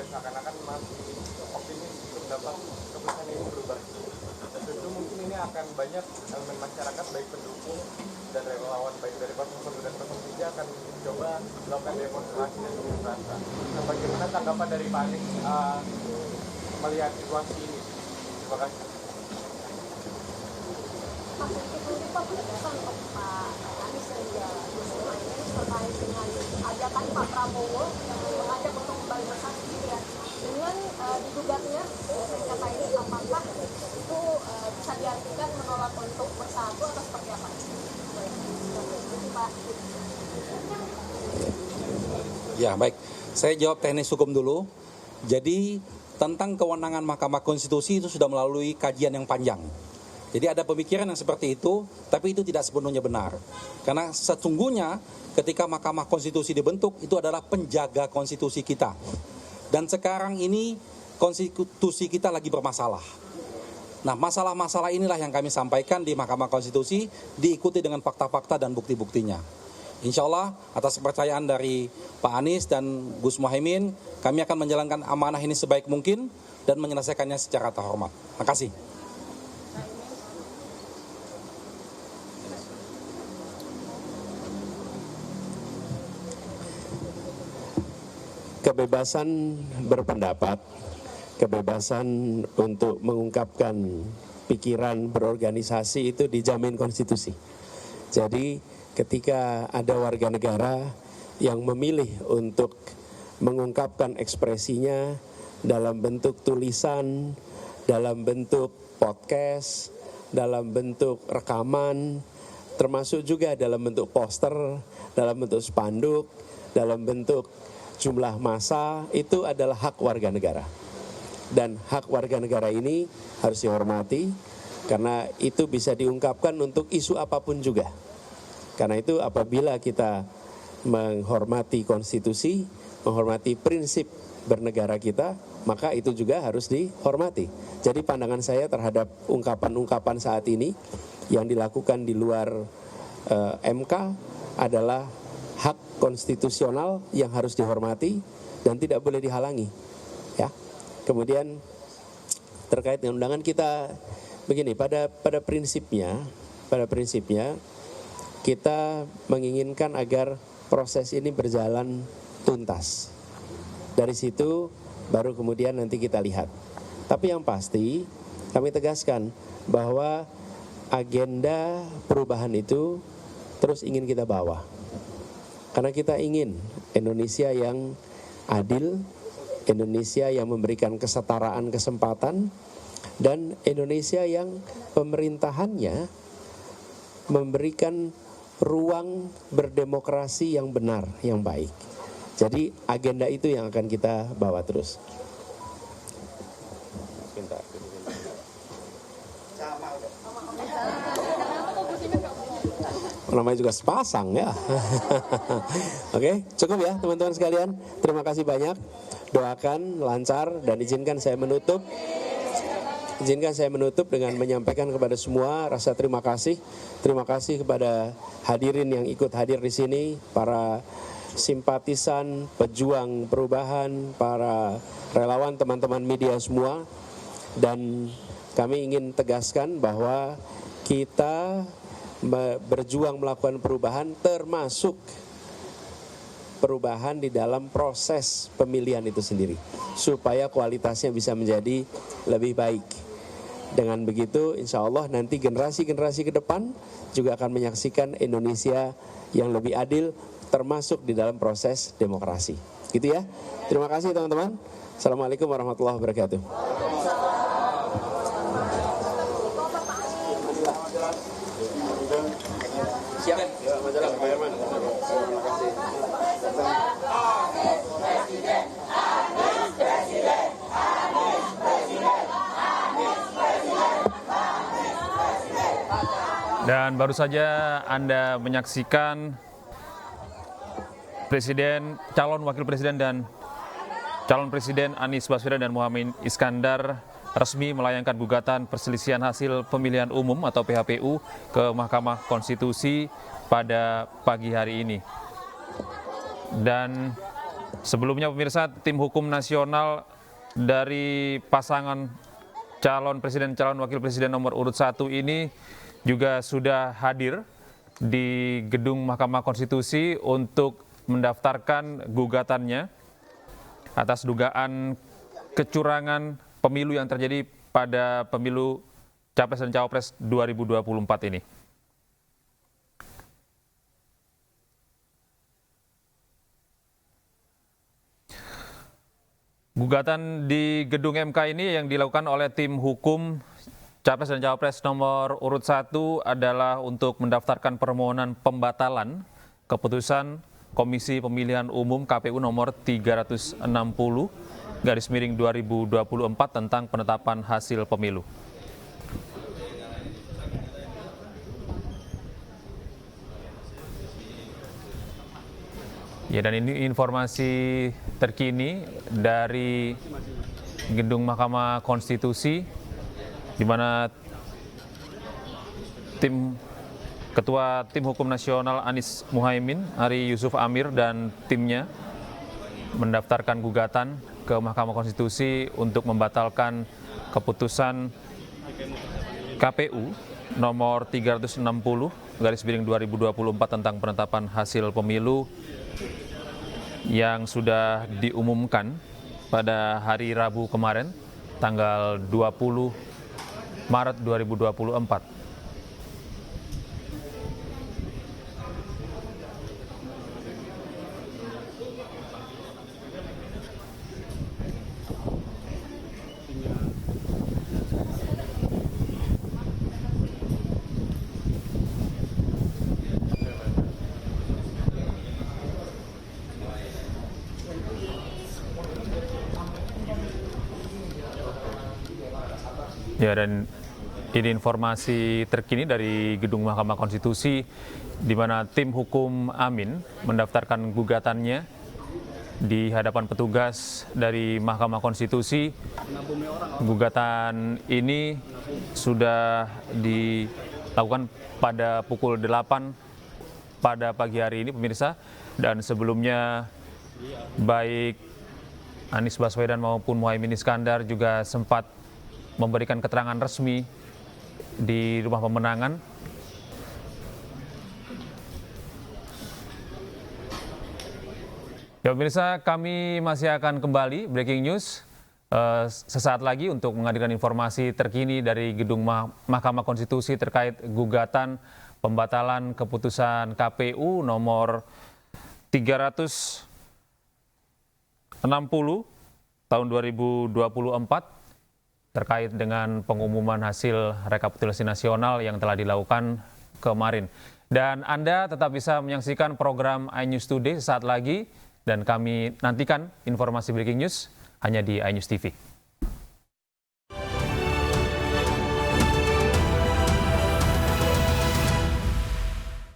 seakan-akan masih optimis untuk dapat keputusan ini berubah. Dan tentu mungkin ini akan banyak elemen masyarakat baik pendukung dan relawan baik dari 01 dan 03 akan coba melakukan demonstrasi dan unjuk rasa. Nah, bagaimana tanggapan dari Pak Anies melihat situasi ini? Terima kasih. Pak penegasan untuk Pak Anies dan juga Gus Muhaimin terkait dengan ajakan Pak Prabowo yang mengajak untuk kembali bersatu ya dengan digugatnya kata ini, apakah itu bisa diartikan menolak untuk bersatu atau seperti apa? Pak. Ya baik, saya jawab teknis hukum dulu. Jadi tentang kewenangan Mahkamah Konstitusi itu sudah melalui kajian yang panjang. Jadi ada pemikiran yang seperti itu, tapi itu tidak sepenuhnya benar. Karena sesungguhnya ketika Mahkamah Konstitusi dibentuk, itu adalah penjaga konstitusi kita. Dan sekarang ini konstitusi kita lagi bermasalah. Nah, masalah-masalah inilah yang kami sampaikan di Mahkamah Konstitusi, diikuti dengan fakta-fakta dan bukti-buktinya. Insya Allah atas kepercayaan dari Pak Anies dan Gus Muhaimin, kami akan menjalankan amanah ini sebaik mungkin dan menyelesaikannya secara terhormat. Terima kasih. Kebebasan berpendapat, kebebasan untuk mengungkapkan pikiran berorganisasi itu dijamin konstitusi. Jadi ketika ada warga negara yang memilih untuk mengungkapkan ekspresinya dalam bentuk tulisan, dalam bentuk podcast, dalam bentuk rekaman, termasuk juga dalam bentuk poster, dalam bentuk spanduk, dalam bentuk jumlah massa, itu adalah hak warga negara. Dan hak warga negara ini harus dihormati karena itu bisa diungkapkan untuk isu apapun juga. Karena itu apabila kita menghormati konstitusi, menghormati prinsip bernegara kita, maka itu juga harus dihormati. Jadi pandangan saya terhadap ungkapan-ungkapan saat ini yang dilakukan di luar MK adalah hak konstitusional yang harus dihormati dan tidak boleh dihalangi. Ya. Kemudian terkait dengan undangan kita begini, pada prinsipnya kita menginginkan agar proses ini berjalan tuntas. Dari situ baru kemudian nanti kita lihat. Tapi yang pasti kami tegaskan bahwa agenda perubahan itu terus ingin kita bawa. Karena kita ingin Indonesia yang adil, Indonesia yang memberikan kesetaraan kesempatan, dan Indonesia yang pemerintahannya memberikan ruang berdemokrasi yang benar, yang baik. Jadi agenda itu yang akan kita bawa terus. Namanya juga sepasang ya. Oke, cukup ya teman-teman sekalian. Terima kasih banyak. Doakan lancar dan izinkan saya menutup dengan menyampaikan kepada semua rasa terima kasih. Terima kasih kepada hadirin yang ikut hadir di sini, para simpatisan, pejuang perubahan, para relawan, teman-teman media semua. Dan kami ingin tegaskan bahwa kita berjuang melakukan perubahan, termasuk perubahan di dalam proses pemilihan itu sendiri, supaya kualitasnya bisa menjadi lebih baik. Dengan begitu insya Allah nanti generasi-generasi ke depan juga akan menyaksikan Indonesia yang lebih adil, termasuk di dalam proses demokrasi. Gitu ya. Terima kasih teman-teman. Assalamualaikum warahmatullahi wabarakatuh. Dan baru saja Anda menyaksikan calon wakil presiden dan calon presiden Anies Baswedan dan Muhaimin Iskandar resmi melayangkan gugatan perselisihan hasil pemilihan umum atau PHPU ke Mahkamah Konstitusi pada pagi hari ini. Dan Sebelumnya pemirsa, tim hukum nasional dari pasangan calon presiden, calon wakil presiden nomor urut 1 ini juga sudah hadir di gedung Mahkamah Konstitusi untuk mendaftarkan gugatannya atas dugaan kecurangan pemilu yang terjadi pada pemilu Capres dan Cawapres 2024 ini. Gugatan di gedung MK ini yang dilakukan oleh tim hukum Capres dan Cawapres nomor urut 1 adalah untuk mendaftarkan permohonan pembatalan keputusan Komisi Pemilihan Umum KPU nomor 360/2024 tentang penetapan hasil pemilu. Ya, dan ini informasi terkini dari gedung Mahkamah Konstitusi, di mana Ketua Tim Hukum Nasional Anies Muhaimin, Ari Yusuf Amir dan timnya mendaftarkan gugatan ke Mahkamah Konstitusi untuk membatalkan keputusan KPU nomor 360/2024 tentang penetapan hasil pemilu yang sudah diumumkan pada hari Rabu kemarin, tanggal 20 Maret 2024. Ya, dan ini informasi terkini dari gedung Mahkamah Konstitusi, di mana tim hukum Amin mendaftarkan gugatannya di hadapan petugas dari Mahkamah Konstitusi. Gugatan ini sudah dilakukan pada pukul 8 pada pagi hari ini, pemirsa, dan sebelumnya baik Anies Baswedan maupun Muhaimin Iskandar juga sempat memberikan keterangan resmi di rumah pemenangan. Ya pemirsa, kami masih akan kembali breaking news sesaat lagi untuk menghadirkan informasi terkini dari gedung Mahkamah Konstitusi terkait gugatan pembatalan keputusan KPU nomor 360 tahun 2024 terkait dengan pengumuman hasil rekapitulasi nasional yang telah dilakukan kemarin. Dan Anda tetap bisa menyaksikan program iNews Today sesaat lagi, dan kami nantikan informasi breaking news hanya di iNews TV.